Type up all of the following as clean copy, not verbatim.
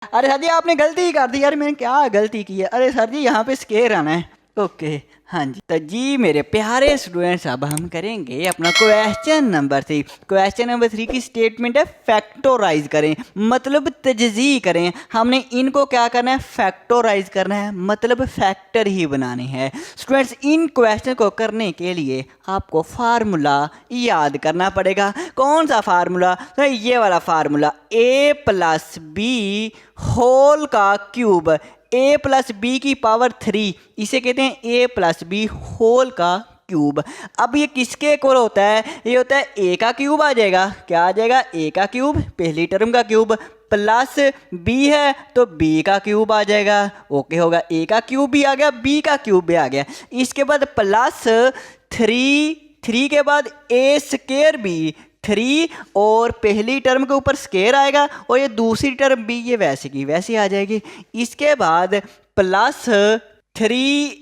अरे सर जी आपने गलती ही कर दी यार, मैंने क्या गलती की है? अरे सर जी यहाँ पे स्केयर आना है। ओके हाँ जी, तो जी मेरे प्यारे स्टूडेंट्स, अब हम करेंगे अपना क्वेश्चन नंबर 3। क्वेश्चन नंबर 3 की स्टेटमेंट है फैक्टोराइज करें, मतलब तजज़ी करें। हमने इनको क्या करना है? फैक्टोराइज करना है, मतलब फैक्टर ही बनाने हैं। स्टूडेंट्स इन क्वेश्चन को करने के लिए आपको फार्मूला याद करना पड़ेगा। कौन सा फार्मूला? तो ये वाला फार्मूला, ए प्लस बी होल का क्यूब, ए प्लस बी की पावर 3, इसे कहते हैं ए प्लस बी होल का क्यूब। अब ये किसके इक्वल होता है? ये होता है ए का क्यूब आ जाएगा। क्या आ जाएगा? ए का क्यूब, पहली टर्म का क्यूब, प्लस बी है तो बी का क्यूब आ जाएगा। ओके होगा, ए का क्यूब भी आ गया, बी का क्यूब भी आ गया। इसके बाद प्लस 3 के बाद ए स्केयर बी 3, और पहली टर्म के ऊपर स्केयर आएगा और ये दूसरी टर्म भी ये वैसे की वैसे आ जाएगी। इसके बाद प्लस 3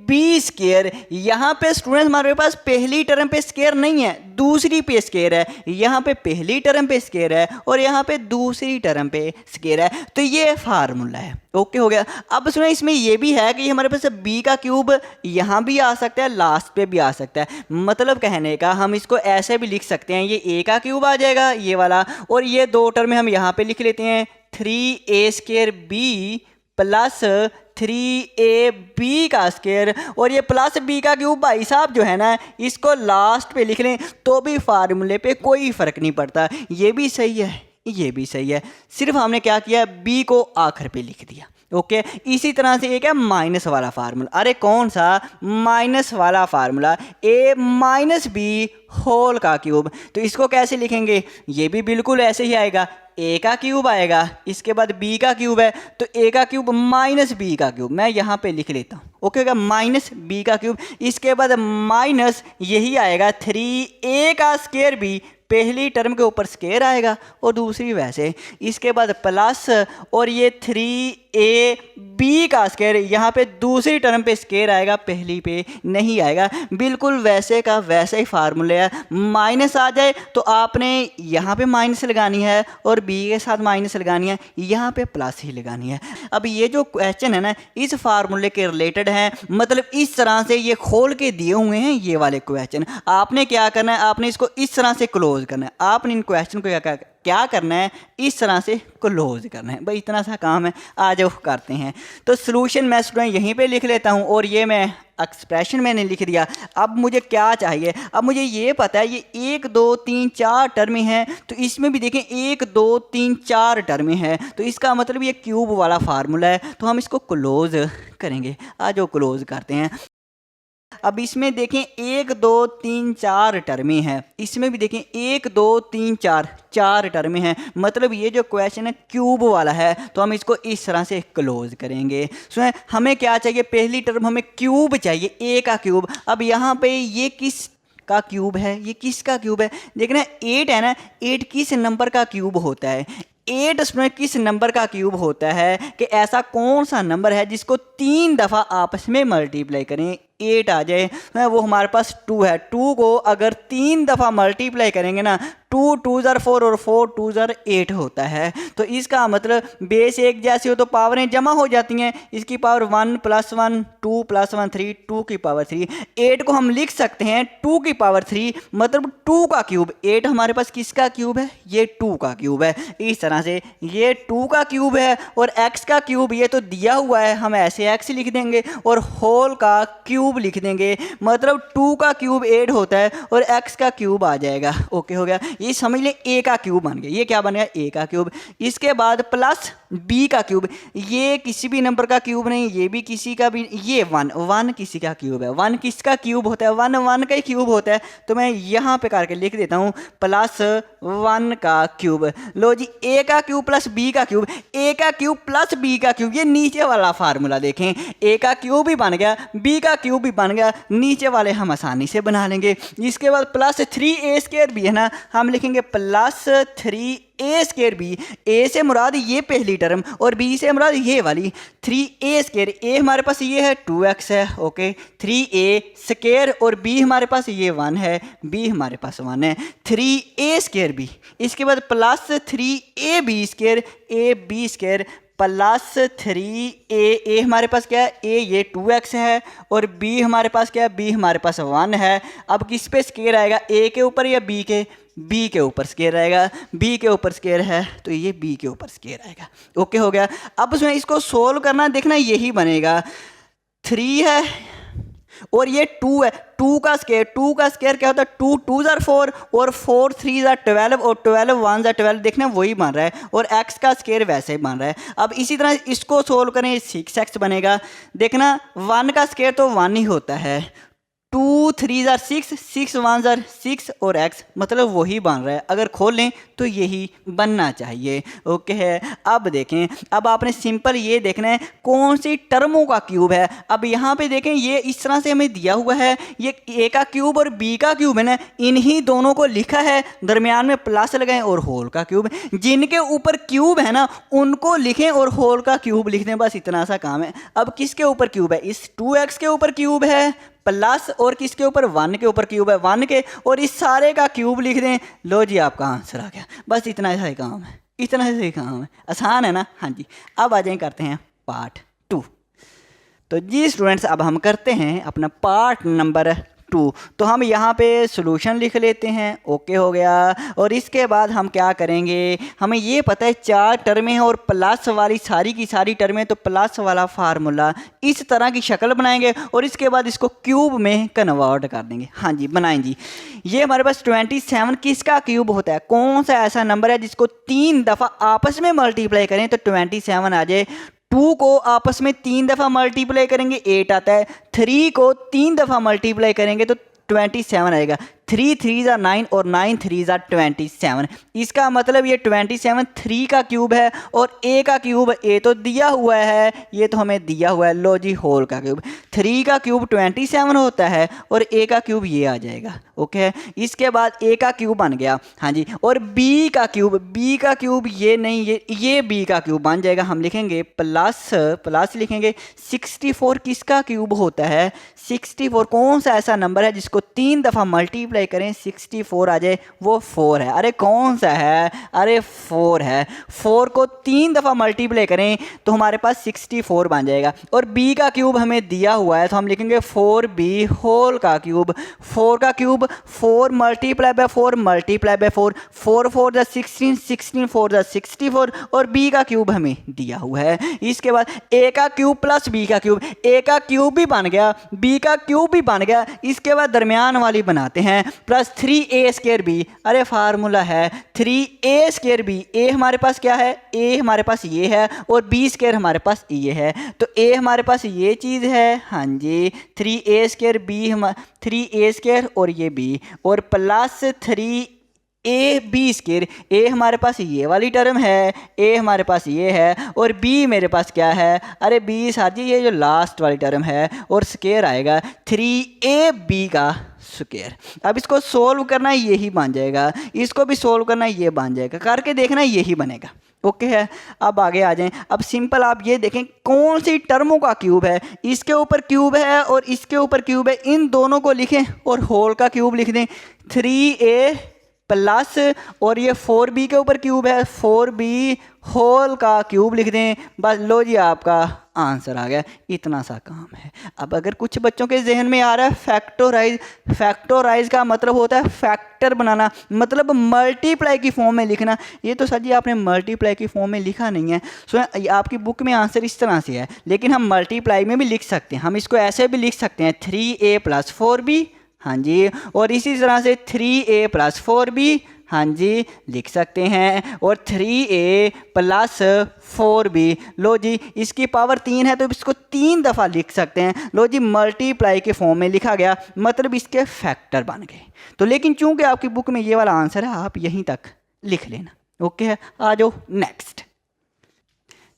बी स्केयर। यहाँ पे स्टूडेंट हमारे पास पहली टर्म पे स्केयर नहीं है, दूसरी पे स्केयर है। यहाँ पे पहली टर्म पे स्केयर है और यहाँ पे दूसरी टर्म पे स्केयर है, तो ये फार्मूला है। ओके हो गया। अब सुनो इसमें ये भी है कि हमारे पास बी का क्यूब यहाँ भी आ सकता है, लास्ट पे भी आ सकता है। मतलब कहने का हम इसको ऐसे भी लिख सकते हैं, ये ए का क्यूब आ जाएगा ये वाला, और ये दो टर्म हम यहाँ पे लिख लेते हैं 3a square B plus 3a B का स्केयर, और ये प्लस बी का क्यूब भाई साहब जो है ना, इसको लास्ट पे लिख लें तो भी फार्मूले पे कोई फ़र्क नहीं पड़ता। ये भी सही है, ये भी सही है, सिर्फ हमने क्या किया, बी को आखिर पे लिख दिया। ओके इसी तरह से एक है माइनस वाला फार्मूला। अरे कौन सा? माइनस वाला फार्मूला, ए माइनस बी होल का क्यूब। तो इसको कैसे लिखेंगे? ये भी बिल्कुल ऐसे ही आएगा, ए का क्यूब आएगा, इसके बाद बी का क्यूब है तो ए का क्यूब माइनस बी का क्यूब, मैं यहाँ पे लिख लेता हूँ। ओके होगा, माइनस बी का क्यूब। इसके बाद माइनस यही आएगा 3a का स्केयर बी, पहली टर्म के ऊपर स्केयर आएगा और दूसरी वैसे। इसके बाद प्लस, और ये 3a बी का स्केयर, यहाँ पे दूसरी टर्म पे स्केयर आएगा, पहली पे नहीं आएगा। बिल्कुल वैसे का वैसे ही फार्मूले है। माइनस आ जाए तो आपने यहाँ पे माइनस लगानी है और बी के साथ माइनस लगानी है, यहाँ पे प्लस ही लगानी है। अब ये जो क्वेश्चन है ना, इस फार्मूले के रिलेटेड है, मतलब इस तरह से ये खोल के दिए हुए हैं ये वाले क्वेश्चन। आपने क्या करना है? आपने इसको इस तरह से क्लोज करना है। आपने इन क्वेश्चन को क्या करना है? इस तरह से क्लोज करना है। भाई इतना सा काम है, आ जाओ करते हैं। तो सॉल्यूशन मैं स्टूडेंट यहीं पे लिख लेता हूँ, और ये मैं एक्सप्रेशन मैंने लिख दिया। अब मुझे क्या चाहिए? अब मुझे ये पता है ये 1 2 3 4 टर्में हैं, तो इसमें भी देखें 1 2 3 4 टर्में हैं, तो इसका मतलब ये क्यूब वाला फार्मूला है, तो हम इसको क्लोज करेंगे। आ जाओ क्लोज करते हैं। अब इसमें देखें 1 2 3 4 टर्में हैं, इसमें भी देखें 1 2 3 4 टर्में हैं, मतलब ये जो क्वेश्चन है क्यूब वाला है, तो हम इसको इस तरह से क्लोज करेंगे। सुने हमें क्या चाहिए? पहली टर्म हमें क्यूब चाहिए, ए का क्यूब। अब यहाँ पे ये किस का क्यूब है? ये किसका क्यूब है? देखना 8 है ना, 8 किस नंबर का क्यूब होता है? 8 उसमें किस नंबर का क्यूब होता है कि ऐसा कौन सा नंबर है जिसको 3 दफ़ा आपस में मल्टीप्लाई करें 8 आ जाए? वो हमारे पास 2 है, 2 को अगर 3 दफ़ा मल्टीप्लाई करेंगे ना, 2 2 ज़र 4 और 4 2 ज़र 8 होता है। तो इसका मतलब बेस एक जैसी हो तो पावरें जमा हो जाती हैं। इसकी पावर 1 + 1 2 + 1 3, 2 की पावर 3। 8 को हम लिख सकते हैं 2 की पावर 3, मतलब 2 का क्यूब। 8 हमारे पास किसका क्यूब है? ये 2 का क्यूब है। इस तरह से ये 2 का क्यूब है, और x का क्यूब ये तो दिया हुआ है, हम ऐसे x लिख देंगे और होल का क्यूब लिख देंगे, मतलब 2 का क्यूब 8 होता है और x का क्यूब आ जाएगा। ओके हो गया, ये समझ ले a का क्यूब बन गया। ये क्या बन गया? a का क्यूब। इसके बाद प्लस b का क्यूब, ये किसी भी नंबर का क्यूब नहीं, ये भी किसी का भी, ये 1 किसी का क्यूब है। 1 किसका क्यूब होता है? 1 का ही क्यूब होता है, तो मैं यहाँ पे करके लिख देता हूँ प्लस 1 का क्यूब। लो जी, a का क्यूब प्लस b का क्यूब, a का क्यूब प्लस b का क्यूब, ये नीचे वाला फार्मूला देखें, a का क्यूब भी बन गया, b का क्यूब क्यूब भी बन गया, नीचे वाले हम आसानी से बना लेंगे। इसके बाद प्लस 3a² भी है ना, हम लिखेंगे प्लस 3a² बी। ए से मुराद ये पहली टर्म और बी से मुराद ये वाली 3a²। ए हमारे पास ये है 2x है, ओके, 3a² और बी हमारे पास ये 1 है, बी हमारे पास 1 है, 3a² बी। इसके बाद plus 3ab², ab² plus 3a हमारे पास क्या है, ए ये 2x है और b हमारे पास क्या है, b हमारे पास 1 है। अब किस पे स्केयर आएगा, a के ऊपर या b के, b के ऊपर स्केयर आएगा, b के ऊपर स्केयर है तो ये b के ऊपर स्केयर आएगा। ओके हो गया। अब उसमें इसको सोल्व करना, देखना यही बनेगा, 3 है और ये 2 है, 2 का स्केयर क्या होता है, 2 2s are 4 और 4 3s are 12 और 12 1s are 12, देखना वही बन रहा है और x का स्केयर वैसे ही बन रहा है। अब इसी तरह इसको सोल्व करें, 6x बनेगा, देखना 1 का स्केयर तो 1 ही होता है, 2 3s are 6, 6 1s are 6 और x मतलब वही बन रहा है, अगर खोल लें तो यही बनना चाहिए। ओके है। अब देखें, अब आपने सिंपल ये देखना है कौन सी टर्मों का क्यूब है। अब यहाँ पे देखें ये इस तरह से हमें दिया हुआ है, ये a का क्यूब और b का क्यूब है ना, इन्हीं दोनों को लिखा है, दरमियान में प्लस लगाएं और होल का क्यूब, जिनके ऊपर क्यूब है ना उनको लिखें और होल का क्यूब लिख दें, बस इतना सा काम है। अब किसके ऊपर क्यूब है, इस 2x के ऊपर क्यूब है प्लस और किसके ऊपर, 1 के ऊपर क्यूब है, 1 के, और इस सारे का क्यूब लिख दें, लो जी आपका आंसर आ गया। बस इतना सा ही काम है, इतना सा ही काम है, आसान है ना। हाँ जी, अब आ जाए करते हैं पार्ट 2। तो जी स्टूडेंट्स, अब हम करते हैं अपना पार्ट नंबर 2। तो हम यहाँ पे सॉल्यूशन लिख लेते हैं, ओके हो गया। और इसके बाद हम क्या करेंगे, हमें ये पता है 4 टर्में हैं और प्लस वाली सारी की सारी टर्में, तो प्लस वाला फार्मूला इस तरह की शक्ल बनाएंगे और इसके बाद इसको क्यूब में कन्वर्ट कर देंगे। हाँ जी बनाएं जी। ये हमारे पास 27 किसका क्यूब होता है, कौन सा ऐसा नंबर है जिसको 3 दफ़ा आपस में मल्टीप्लाई करें तो 27 आ जाए। 2 को आपस में 3 दफ़ा मल्टीप्लाई करेंगे 8 आता है, 3 को 3 दफ़ा मल्टीप्लाई करेंगे तो 27 आएगा, 3 3s are 9 और 9 3s are 27। इसका मतलब ये 27 3 का क्यूब है और a का क्यूब a तो दिया हुआ है, ये तो हमें दिया हुआ है, लो जी होल का क्यूब, 3 का क्यूब 27 होता है और a का क्यूब ये आ जाएगा। ओके, इसके बाद a का क्यूब बन गया। हाँ जी, और b का क्यूब ये नहीं, ये b का क्यूब बन जाएगा। हम लिखेंगे प्लस लिखेंगे 64 किसका क्यूब होता है, 64 कौन सा ऐसा नंबर है जिसको 3 दफ़ा मल्टीप्लाई करें 64 आ जाए, वो 4 है। अरे कौन सा है, अरे 4 है, 4 को 3 दफ़ा मल्टीप्लाई करें तो हमारे पास 64 बन जाएगा। और b का क्यूब हमें दिया हुआ है तो हम लिखेंगे 4b होल का क्यूब, 4 का cube 4 multiply by 4 multiply by 4, 4 4 the 16, 16 4 the 64 और b का क्यूब हमें दिया हुआ है। इसके बाद a का क्यूब प्लस b का क्यूब, a का क्यूब भी बन गया, b का क्यूब भी बन गया। इसके बाद दरमियान वाली बनाते हैं प्लस 3a² b। अरे फार्मूला है 3a² b, a हमारे पास क्या है, a हमारे पास ये है और b² हमारे पास ये है, तो a हमारे पास ये चीज़ है। हाँ जी, 3a² b 3a² और ये b और प्लस 3ab², a हमारे पास ये वाली टर्म है, a हमारे पास ये है और b मेरे पास क्या है, अरे b सर जी ये जो लास्ट वाली टर्म है और स्केयर आएगा 3ab का स्क्वायर। अब इसको सोल्व करना यही बन जाएगा, इसको भी सोल्व करना ये बन जाएगा, करके देखना यही बनेगा। ओके है, अब आगे आ जाएं। अब सिंपल आप ये देखें कौन सी टर्मों का क्यूब है, इसके ऊपर क्यूब है और इसके ऊपर क्यूब है, इन दोनों को लिखें और होल का क्यूब लिख दें, 3a प्लस और ये 4b के ऊपर क्यूब है, 4b होल का क्यूब लिख दें, बस लो जी आपका आंसर आ गया। इतना सा काम है। अब अगर कुछ बच्चों के जहन में आ रहा है फैक्टोराइज का मतलब होता है फैक्टर बनाना, मतलब मल्टीप्लाई की फॉर्म में लिखना। ये तो सर जी आपने मल्टीप्लाई की फॉर्म में लिखा नहीं है, सो आपकी बुक में आंसर इस तरह से है, लेकिन हम मल्टीप्लाई में भी लिख सकते हैं। हम इसको ऐसे भी लिख सकते हैं 3a + 4b, हाँ जी, और इसी तरह से 3a + 4b, हाँ जी लिख सकते हैं, और 3a + 4b। लो जी इसकी पावर 3 है तो इसको 3 दफ़ा लिख सकते हैं। लो जी मल्टीप्लाई के फॉर्म में लिखा गया, मतलब इसके फैक्टर बन गए। तो लेकिन चूंकि आपकी बुक में ये वाला आंसर है, आप यहीं तक लिख लेना। ओके है, आ जाओ नेक्स्ट।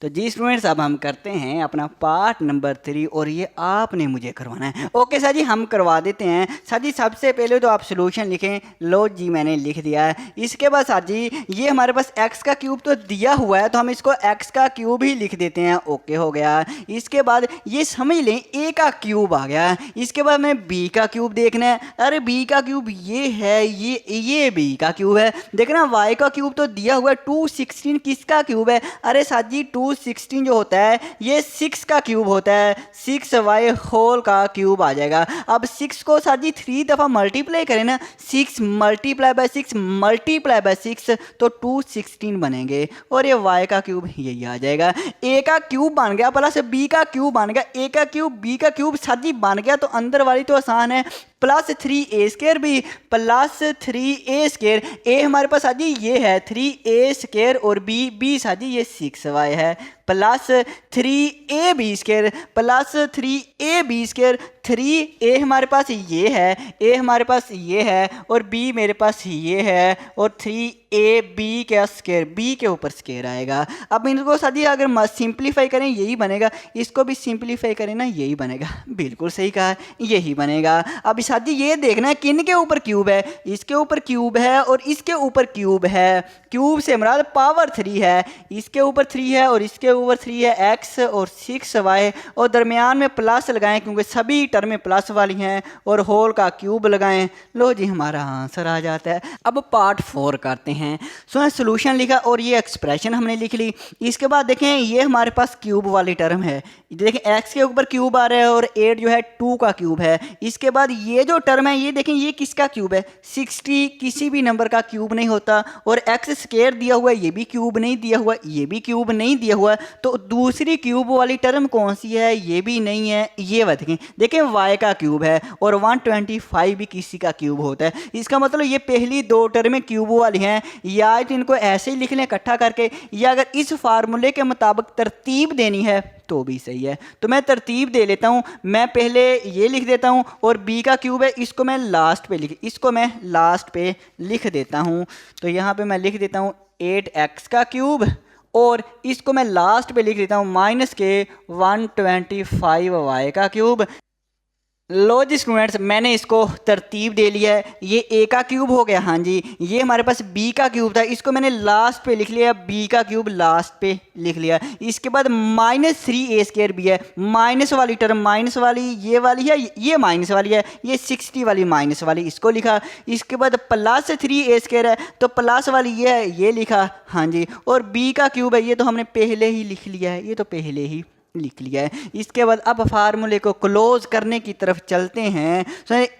तो जी स्टूडेंट्स, अब हम करते हैं अपना पार्ट नंबर 3 और ये आपने मुझे करवाना है। ओके सर जी, हम करवा देते हैं। सर जी सबसे पहले तो आप सोल्यूशन लिखें। लो जी मैंने लिख दिया है। इसके बाद सर जी ये हमारे पास एक्स का क्यूब तो दिया हुआ है, तो हम इसको एक्स का क्यूब ही लिख देते हैं। ओके हो गया। इसके बाद ये समझ लें ए का क्यूब आ गया। इसके बाद हमें बी का क्यूब देखना है। अरे बी का क्यूब ये है, ये बी का क्यूब है। देखना वाई का क्यूब तो दिया हुआ है 216, किसका क्यूब है? अरे सर जी 216 जो होता है ये 6 का क्यूब होता है। 6y होल का क्यूब आ जाएगा। अब 6 को सर जी 3 दफ़ा मल्टीप्लाई करें ना, 6 मल्टीप्लाई बाय 6 मल्टीप्लाई बाय 6 तो 216 बनेंगे और ये y का क्यूब यही आ जाएगा। a का क्यूब बन गया प्लस b का क्यूब बन गया। a का क्यूब b का क्यूब सर जी बन गया, तो अंदर वाली तो आसान है, प्लस 3a² भी प्लस 3a²। a हमारे पास आज ये है 3a² और b साजी ये 6y है, plus 3ab² plus 3ab²। 3a हमारे पास ये है, a हमारे पास ये है और b मेरे पास ये है और 3ab का स्क्वायर b के ऊपर स्क्वायर आएगा। अब इनको साजी अगर सिंप्लीफाई करें यही बनेगा, इसको भी सिंप्लीफाई करें ना यही बनेगा। बिल्कुल सही कहा, यही बनेगा। अब साथी ये देखना है किन के ऊपर क्यूब है, इसके ऊपर क्यूब है और इसके ऊपर क्यूब है। क्यूब से मुराद पावर 3 है, इसके ऊपर 3 है और इसके ऊपर 3 है, x और 6y और दरमियान में प्लस लगाएं क्योंकि सभी टर्में प्लस वाली हैं और होल का क्यूब लगाएं। लो जी हमारा आंसर आ जाता है। अब पार्ट 4 करते हैं। सो सोल्यूशन लिखा और ये एक्सप्रेशन हमने लिख ली। इसके बाद देखें ये हमारे पास क्यूब वाली टर्म है, देखें x के ऊपर क्यूब आ रहा है और 8 जो है 2 का क्यूब है। इसके बाद ये जो टर्म है ये देखें ये किसका क्यूब है, 60 किसी भी नंबर का क्यूब नहीं होता और x² दिया हुआ है, ये भी क्यूब नहीं दिया हुआ, ये भी क्यूब नहीं दिया हुआ, तो दूसरी क्यूब वाली टर्म कौन सी है, ये भी नहीं है। ये देखें y का क्यूब है और 125 भी किसी का क्यूब होता है। इसका मतलब ये पहली दो टर्में क्यूब वाली हैं, या तो इनको ऐसे ही लिख लें इकट्ठा करके, या अगर इस फार्मूले के मुताबिक तरतीब देनी है तो भी सही है। तो मैं तरतीब दे लेता हूँ, मैं पहले ये लिख देता हूँ और b का क्यूब है इसको मैं लास्ट पे लिख देता हूँ। तो यहाँ पे मैं लिख देता हूँ 8x का क्यूब और इसको मैं लास्ट पे लिख देता हूँ माइनस के 125y का क्यूब। लो जी स्टूडेंट्स, मैंने इसको तरतीब दे लिया है। ये a का क्यूब हो गया, हाँ जी। ये हमारे पास b का क्यूब था, इसको मैंने लास्ट पे लिख लिया, b का क्यूब लास्ट पे लिख लिया। इसके बाद माइनस 3a² भी है, माइनस वाली टर्म माइनस वाली ये वाली है, ये माइनस वाली है, ये 60 वाली माइनस वाली इसको लिखा। इसके बाद प्लस 3a² है तो प्लस वाली ये है, ये लिखा, हाँ जी। और b का क्यूब है ये तो हमने पहले ही लिख लिया है, ये तो पहले ही लिख लिया है। इसके बाद अब फार्मूले को क्लोज करने की तरफ चलते हैं।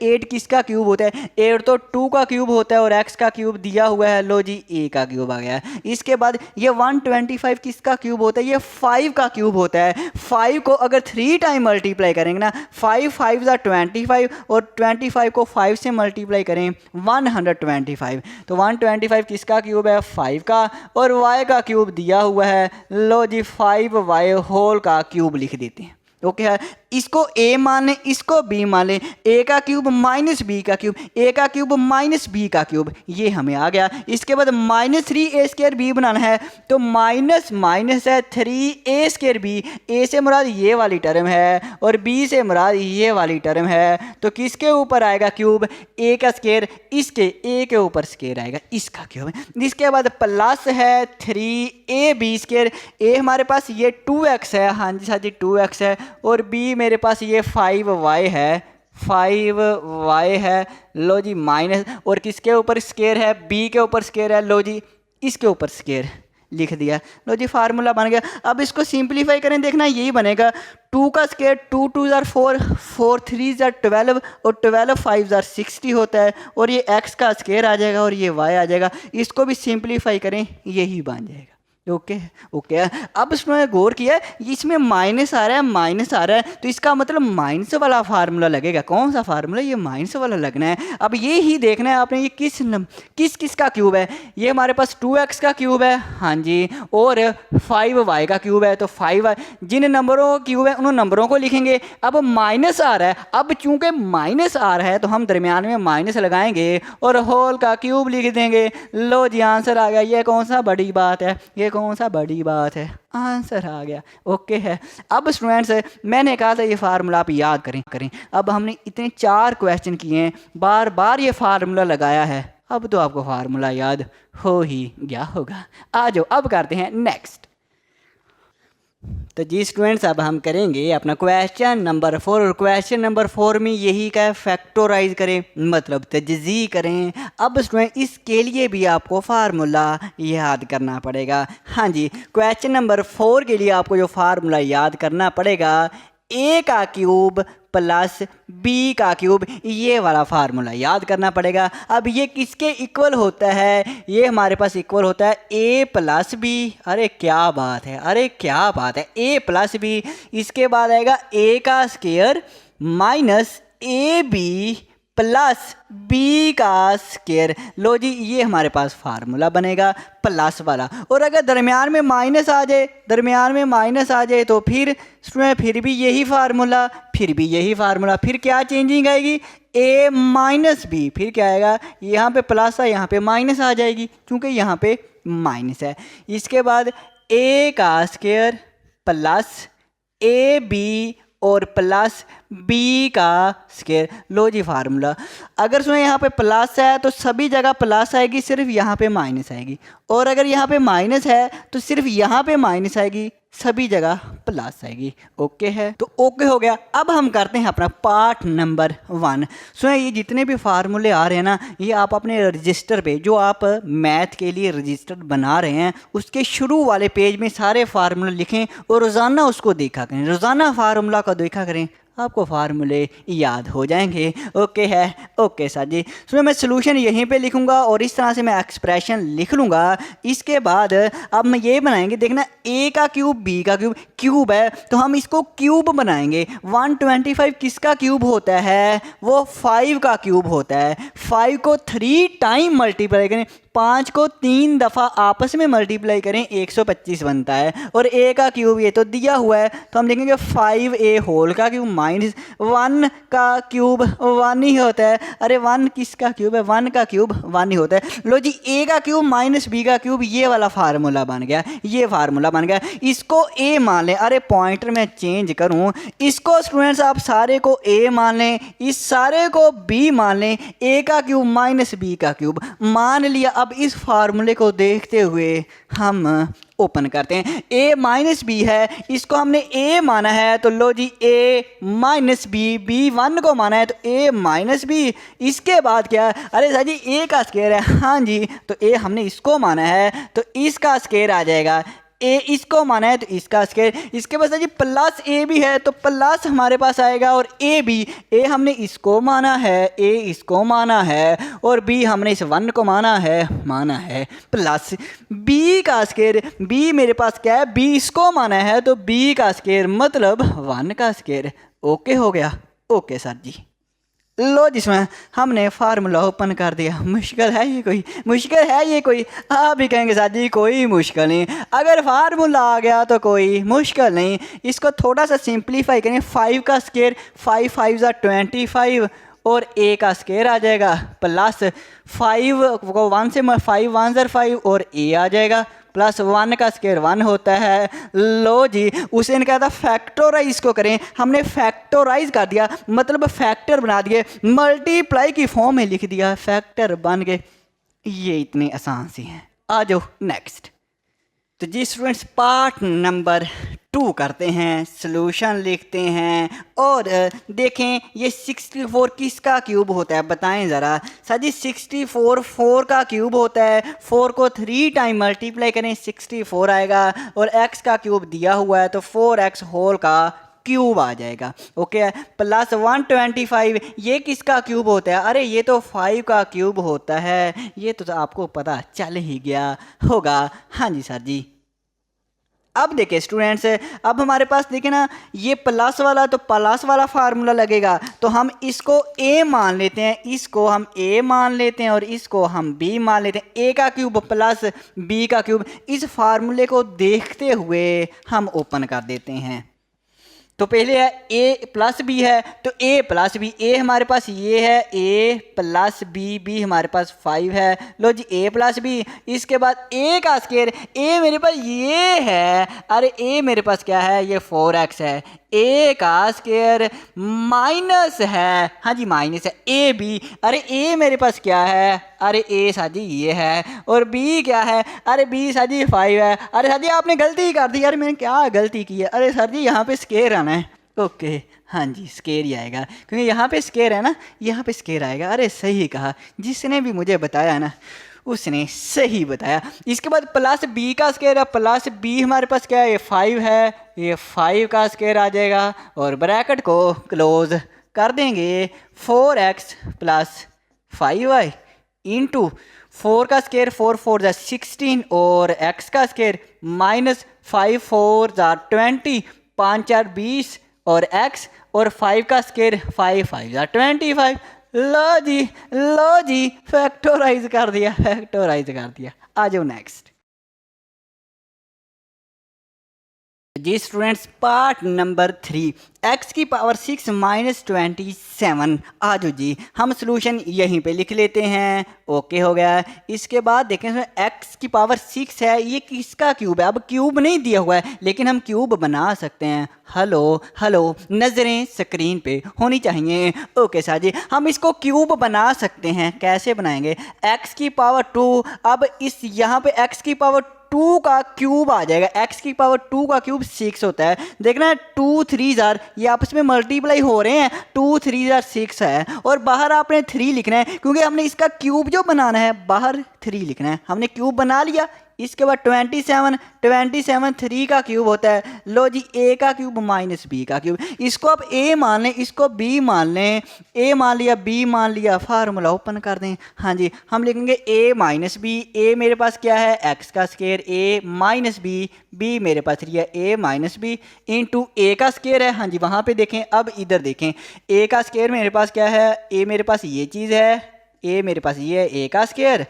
8 किसका क्यूब होता है, 8 तो 2 का क्यूब होता है और x का क्यूब दिया हुआ है, लो जी a का क्यूब आ गया। इसके बाद ये 125 किसका क्यूब होता है, ये 5 का क्यूब होता है। 5 को अगर 3 टाइम मल्टीप्लाई करेंगे ना, 5 5 25 और 25 को 5 से मल्टीप्लाई करें 125, तो 125 किसका क्यूब है, 5 का, और y का क्यूब दिया हुआ है, लो जी 5y होल का क्यूब लिख देते हैं। ओके है, इसको a मान लें, इसको b मान लें। a का क्यूब माइनस b का क्यूब, a का क्यूब माइनस b का क्यूब, ये हमें आ गया। इसके बाद माइनस 3a² b बनाना है, तो माइनस माइनस है 3a² b, a से मुराद ये वाली टर्म है और b से मुराद ये वाली टर्म है, तो किसके ऊपर आएगा क्यूब, a का स्क्वायर, इसके a के ऊपर स्क्वायर आएगा, इसका क्यूब। इसके बाद प्लस है 3ab², a हमारे पास ये 2x है, हाँ जी साथी 2x है, और b मेरे पास ये 5y है, 5y है, लो जी माइनस, और किसके ऊपर स्क्वायर है, b के ऊपर स्क्वायर है, लो जी इसके ऊपर स्क्वायर लिख दिया। लो जी फार्मूला बन गया। अब इसको सिंप्लीफाई करें, देखना यही बनेगा, 2 का स्क्वायर 2 2 जार 4, 4 3 जार 12 और 12 5 जार 60 होता है, और ये x का स्क्वायर आ जाएगा और ये y आ जाएगा। इसको भी सिंप्लीफाई करें यही बन जाएगा। ओके ओके, अब इसमें गौर किया इसमें माइनस आ रहा है, माइनस आ रहा है, तो इसका मतलब माइनस वाला फार्मूला लगेगा। कौन सा फार्मूला, ये माइनस वाला लगना है। अब ये ही देखना है आपने, ये किस का क्यूब है, ये हमारे पास 2x का क्यूब है, हाँ जी, और 5y का क्यूब है, तो 5y जिन नंबरों का क्यूब है उन नंबरों को लिखेंगे। अब माइनस आ रहा है, अब चूंकि माइनस आ रहा है तो हम दरमियान में माइनस लगाएंगे और होल का क्यूब लिख देंगे। लो जी आंसर आ गया। ये कौन सा बड़ी बात है, ये कौन सा बड़ी बात है, आंसर आ गया। ओके है। अब स्टूडेंट्स मैंने कहा था ये फार्मूला आप याद करें। अब हमने इतने 4 क्वेश्चन किए हैं, बार बार ये फार्मूला लगाया है, अब तो आपको फार्मूला याद हो ही गया होगा। आ जाओ अब करते हैं नेक्स्ट। तो जी स्टूडेंट्स अब हम करेंगे अपना क्वेश्चन नंबर 4 और क्वेश्चन नंबर 4 में यही का फैक्टोराइज करें, मतलब तजज़ी करें। अब स्टूडेंट इसके लिए भी आपको फार्मूला याद करना पड़ेगा। हाँ जी, क्वेश्चन नंबर 4 के लिए आपको जो फार्मूला याद करना पड़ेगा, ए का क्यूब प्लस बी का क्यूब, ये वाला फार्मूला याद करना पड़ेगा। अब ये किसके इक्वल होता है, ये हमारे पास इक्वल होता है ए प्लस बी। अरे क्या बात है, अरे क्या बात है, ए प्लस बी। इसके बाद आएगा ए का square minus A B plus B का स्क्वायर। लो जी ये हमारे पास फार्मूला बनेगा प्लस वाला। और अगर दरमियान में माइनस आ जाए, तो फिर भी यही फार्मूला, फिर क्या चेंजिंग आएगी, ए माइनस बी। फिर क्या आएगा, यहाँ पे प्लस है, यहाँ पे माइनस आ जाएगी क्योंकि यहाँ पे माइनस है। इसके बाद ए का स्क्वायर प्लस ए बी और प्लस बी का स्क्वायर। लो जी फार्मूला। अगर सुने यहाँ पे प्लस है तो सभी जगह प्लस आएगी, सिर्फ यहाँ पे माइनस आएगी। और अगर यहाँ पे माइनस है तो सिर्फ यहाँ पे माइनस आएगी, सभी जगह प्लस आएगी। ओके है, तो ओके हो गया। अब हम करते हैं अपना पार्ट नंबर 1। सुने ये जितने भी फार्मूले आ रहे हैं ना, ये आप अपने रजिस्टर पे, जो आप मैथ के लिए रजिस्टर बना रहे हैं, उसके शुरू वाले पेज में सारे फार्मूले लिखें और रोज़ाना उसको देखा करें, रोज़ाना फार्मूला को देखा करें, आपको फार्मूले याद हो जाएंगे। ओके है, ओके सर जी। सुनो मैं सॉल्यूशन यहीं पे लिखूंगा और इस तरह से मैं एक्सप्रेशन लिख लूँगा। इसके बाद अब मैं ये बनाएंगे, देखना ए का क्यूब बी का क्यूब है तो हम इसको क्यूब बनाएंगे। 125 किसका क्यूब होता है, वो 5 का क्यूब होता है। 5 को 3 टाइम मल्टीप्लाई करें, 5 को 3 दफ़ा आपस में मल्टीप्लाई करें, 125 बनता है। और ए का क्यूब ये तो दिया हुआ है, तो हम लिखेंगे 5a होल का क्यूब माइनस 1 का क्यूब 1 ही होता है। अरे 1 किसका क्यूब है, 1 का क्यूब 1 ही होता है। लो जी ए का क्यूब माइनस बी का क्यूब, ये वाला फार्मूला बन गया, ये फार्मूला बन गया। इसको ए मान लें, अरे पॉइंटर में चेंज करूं, इसको स्टूडेंट्स आप सारे को ए मान लें, इस सारे को बी मान लें। ए का क्यूब माइनस बी का क्यूब मान लिया। अब इस फार्मूले को देखते हुए हम ओपन करते हैं। a माइनस बी है, इसको हमने a माना है, तो लो जी a माइनस बी, बी 1 को माना है तो a माइनस बी। इसके बाद क्या, अरे सर जी a का स्क्वायर है, हाँ जी, तो a हमने इसको माना है तो इसका स्क्वायर आ जाएगा। ए इसको माना है तो इसका स्क्वायर। इसके बाद जी प्लस ए भी है तो प्लस हमारे पास आएगा, और ए बी, ए हमने इसको माना है, ए इसको माना है, और बी हमने इस 1 को माना है प्लस बी का स्क्वायर। बी मेरे पास क्या है, बी इसको माना है तो बी का स्क्वायर मतलब 1 का स्क्वायर। ओके हो गया, ओके सर जी। लो जिसमें हमने फार्मूला ओपन कर दिया। मुश्किल है ये कोई, आप भी कहेंगे साथ जी कोई मुश्किल नहीं, अगर फार्मूला आ गया तो कोई मुश्किल नहीं। इसको थोड़ा सा सिंप्लीफाई करें, 5 का स्क्वायर, 5 5 25 और ए का स्क्वायर आ जाएगा प्लस 5 को 1 से 5 1 ज़र 5 और ए आ जाएगा प्लस 1 का स्क्वायर 1 होता है। लो जी उसे कहा था फैक्टोराइज को करें, हमने फैक्टोराइज कर दिया, मतलब फैक्टर बना दिए, मल्टीप्लाई की फॉर्म में लिख दिया, फैक्टर बन गए। ये इतनी आसान सी हैं। आ जाओ नेक्स्ट। तो जी स्टूडेंट्स पार्ट नंबर 2 करते हैं, सॉल्यूशन लिखते हैं और देखें ये 64 किसका क्यूब होता है, बताएं ज़रा। सर जी 64 4 का क्यूब होता है, 4 को 3 टाइम मल्टीप्लाई करें 64 आएगा, और x का क्यूब दिया हुआ है तो 4x होल का क्यूब आ जाएगा। ओके, प्लस 125 ये किसका क्यूब होता है, अरे ये तो 5 का क्यूब होता है, ये तो आपको पता चल ही गया होगा। हाँ जी सर जी। अब देखिए स्टूडेंट्स, अब हमारे पास देखें ना ये प्लस वाला, तो प्लस वाला फार्मूला लगेगा, तो हम इसको a मान लेते हैं, इसको हम a मान लेते हैं और इसको हम b मान लेते हैं। a का क्यूब प्लस b का क्यूब, इस फार्मूले को देखते हुए हम ओपन कर देते हैं। तो पहले है ए प्लस बी है, तो ए प्लस बी, ए हमारे पास ये है, ए प्लस बी, बी हमारे पास 5 है। लो जी ए प्लस बी, इसके बाद ए का स्केयर, ए मेरे पास ये है, अरे ए मेरे पास क्या है, ये 4x है, ए का स्केयर माइनस है, हाँ जी माइनस है, ए बी, अरे ए मेरे पास क्या है, अरे ए साजी ये है, और बी क्या है, अरे बी साजी 5 है। अरे सर जी आपने गलती कर दी यार, मैंने क्या गलती की है, अरे सर जी यहाँ पे स्केयर आना है, ओके हाँ जी स्केयर ही आएगा, क्योंकि यहाँ पे स्केयर है ना, यहाँ पे स्केयर आएगा। अरे सही कहा, जिसने भी मुझे बताया ना उसने सही बताया। इसके बाद प्लस बी का स्केयर है, प्लस बी हमारे पास क्या है, ये 5 है, ये 5 का स्केयर आ जाएगा, और ब्रैकेट को क्लोज कर देंगे, 4x प्लस 5y इंटू 4 का स्केयर 4 4 जा 16, और x का स्केयर माइनस 5 4 जा 20, 5 4 20, और x और 5 का स्केयर 5 5 जा 25। लो जी फैक्टोराइज कर दिया, फैक्टोराइज कर दिया। आ जाओ नेक्स्ट जी स्टूडेंट्स, पार्ट नंबर 3, x की पावर 6 माइनस 27। आ जाओ जी हम सोल्यूशन यहीं पे लिख लेते हैं, ओके हो गया। इसके बाद देखें इसमें x की पावर 6 है, ये किसका क्यूब है, अब क्यूब नहीं दिया हुआ है लेकिन हम क्यूब बना सकते हैं। हेलो हेलो, नज़रें स्क्रीन पे होनी चाहिए, ओके सर जी हम इसको क्यूब बना सकते हैं। कैसे बनाएंगे, x की पावर 2, अब इस यहाँ पे x की पावर 2 का क्यूब आ जाएगा, x की पावर 2 का क्यूब 6 होता है। देखना 2 3 जार ये आपस में मल्टीप्लाई हो रहे हैं, 2 3 जार 6 है, और बाहर आपने 3 लिखना है क्योंकि हमने इसका क्यूब जो बनाना है बाहर 3 लिखना है। हमने क्यूब बना लिया। इसके बाद 27 3 का क्यूब होता है। लो जी a का क्यूब माइनस b का क्यूब, इसको आप a मान लें, इसको b मान लें, a मान लिया b मान लिया, फार्मूला ओपन कर दें। हाँ जी हम लिखेंगे a माइनस बी, a मेरे पास क्या है x का square, a minus B, b मेरे पास है a minus B into a का स्केयर है। हाँ जी वहाँ पे देखें, अब इधर देखें a का स्केयर मेरे पास क्या है, a मेरे पास ये चीज़ है, a मेरे पास ये है a का स्केयर,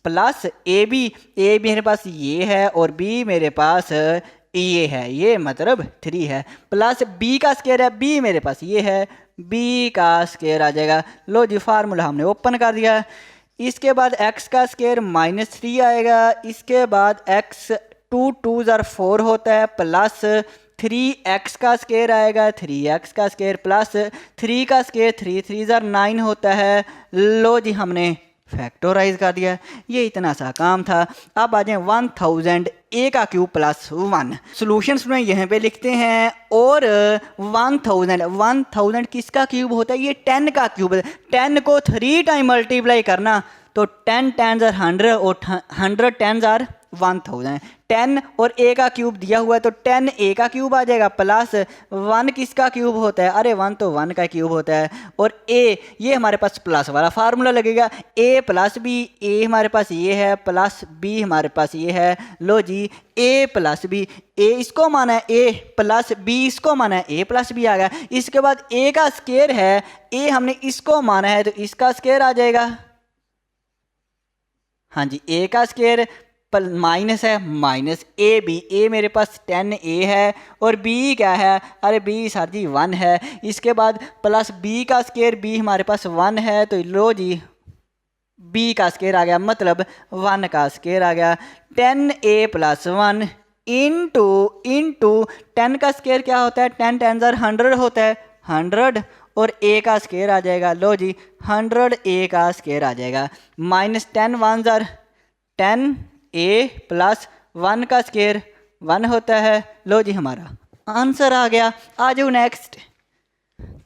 प्लस ए बी मेरे पास ये है, और बी मेरे पास ये है, ये मतलब 3 है, प्लस बी का स्केयर है, बी मेरे पास ये है, बी का स्केयर आ जाएगा। लो जी फार्मूला हमने ओपन कर दिया। इसके बाद x का स्केयर माइनस 3 आएगा। इसके बाद x 2 2 जार 4 होता है, प्लस 3x का स्केयर आएगा, 3x का स्केयर प्लस 3 का स्केयर 3 3 जार 9 होता है। लो जी हमने फैक्टोराइज कर दिया। ये इतना सा काम था। अब आ जाए 1000 a का क्यूब प्लस 1। सॉल्यूशंस में यहाँ पे लिखते हैं, और 1000 किसका क्यूब होता है, ये 10 का क्यूब है। 10 को 3 टाइम मल्टीप्लाई करना तो 10 10 जार 100 और 100 10 जार 1000। 10 और a का क्यूब दिया हुआ है तो 10 a का क्यूब आ जाएगा, प्लस 1 किसका क्यूब होता है, अरे 1 तो 1 का क्यूब होता है, और a ये हमारे पास प्लस वाला फार्मूला लगेगा, a प्लस b, a हमारे पास ये है, प्लस b हमारे पास ये है। लो जी a प्लस b, a इसको माना है a प्लस b इसको माना है a प्लस b आ गया। इसके बाद a का स्केयर है, a हमने इसको माना है तो इसका स्केयर आ जाएगा। हाँ जी a का स्केयर माइनस है, माइनस ए बी, ए मेरे पास 10 a है, और b क्या है, अरे b सर जी 1 है। इसके बाद प्लस b का स्केयर, b हमारे पास 1 है, तो लो जी b का स्केयर आ गया, मतलब 1 का स्केयर आ गया। 10a प्लस 1 इंटू 10 का स्केयर क्या होता है, 10 10 जार 100 होता है, 100, और a का स्केयर आ जाएगा। लो जी 100 a का स्केयर आ जाएगा, माइनस 10 1 जार 10 a प्लस 1 का स्केयर 1 होता है। लो जी हमारा आंसर आ गया। आ जाओ नेक्स्ट।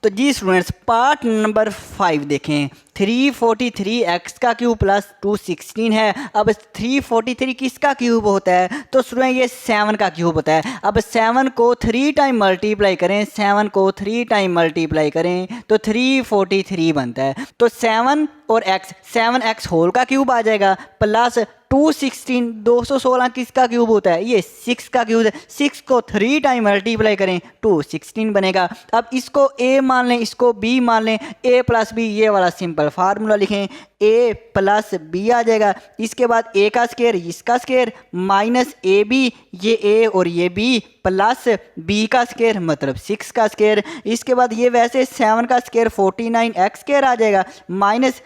तो जी स्टूडेंट्स पार्ट नंबर 5 देखें। 343x का क्यूब प्लस 216 है। अब 343 किसका क्यूब होता है, तो स्टूडेंट ये 7 का क्यूब होता है। अब 7 को 3 टाइम मल्टीप्लाई करें, 7 को 3 टाइम मल्टीप्लाई करें तो 343 बनता है। तो 7 और x, 7x होल का क्यूब आ जाएगा, प्लस 216 216 किसका क्यूब होता है, ये 6 का क्यूब है। 6 को 3 टाइम मल्टीप्लाई करें 216 बनेगा। अब इसको a मान लें, इसको बी मान लें, ए प्लस बी ये वाला सिंपल फार्मूला लिखें, ए प्लस बी आ जाएगा। इसके बाद ए का स्केयर इसका स्केयर माइनस ए बी, ये ए और ये बी प्लस बी का स्केयर मतलब 6 का स्केयर। इसके बाद ये वैसे 7 का स्केयर 49 एक्स स्केयर आ जाएगा माइनस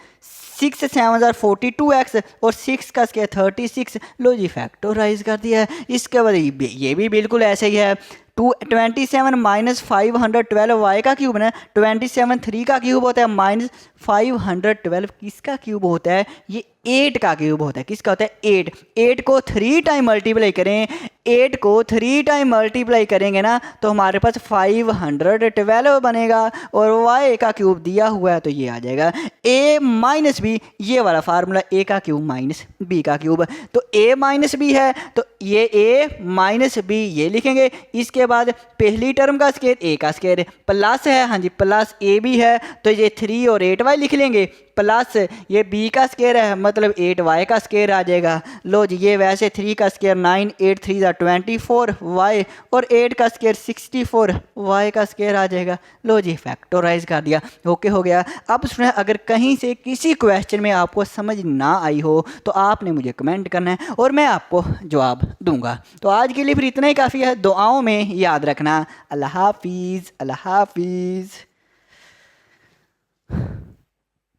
6 7 42 एक्स और 6 का स्केयर 36। लो जी फैक्टोराइज कर दिया है। इसके बाद ये भी बिल्कुल ऐसे ही है, 27 माइनस 512 वाई का क्यूब ना, 27 3 का क्यूब होता है माइनस 512 किसका क्यूब होता है, ये 8 का क्यूब होता है। किसका होता है 8। 8 को 3 टाइम मल्टीप्लाई करें, 8 को 3 टाइम मल्टीप्लाई करेंगे ना तो हमारे पास 512 बनेगा और y का क्यूब दिया हुआ है तो ये आ जाएगा a माइनस बी, ये वाला फार्मूला a का क्यूब माइनस b का क्यूब। तो a माइनस बी है तो ये a माइनस बी ये लिखेंगे। इसके बाद पहली टर्म का स्केयर a का स्केयर प्लस है, हाँ जी प्लस ए बी है तो ये 3 और 8y लिख लेंगे, प्लस ये b का स्केयर है मतलब 8y का स्केयर आ जाएगा। लो जी ये वैसे 3 का स्केयर 9, 8 3 24y और 8 का स्केयर 64y का स्केयर आ जाएगा। लो जी फैक्टोराइज कर दिया, ओके हो गया। अब सुने, अगर कहीं से किसी क्वेश्चन में आपको समझ ना आई हो तो आपने मुझे कमेंट करना है और मैं आपको जवाब दूंगा। तो आज के लिए फिर इतना ही काफ़ी है। दुआओं में याद रखना। अल्लाह हाफिज़, अल्लाह हाफिज़।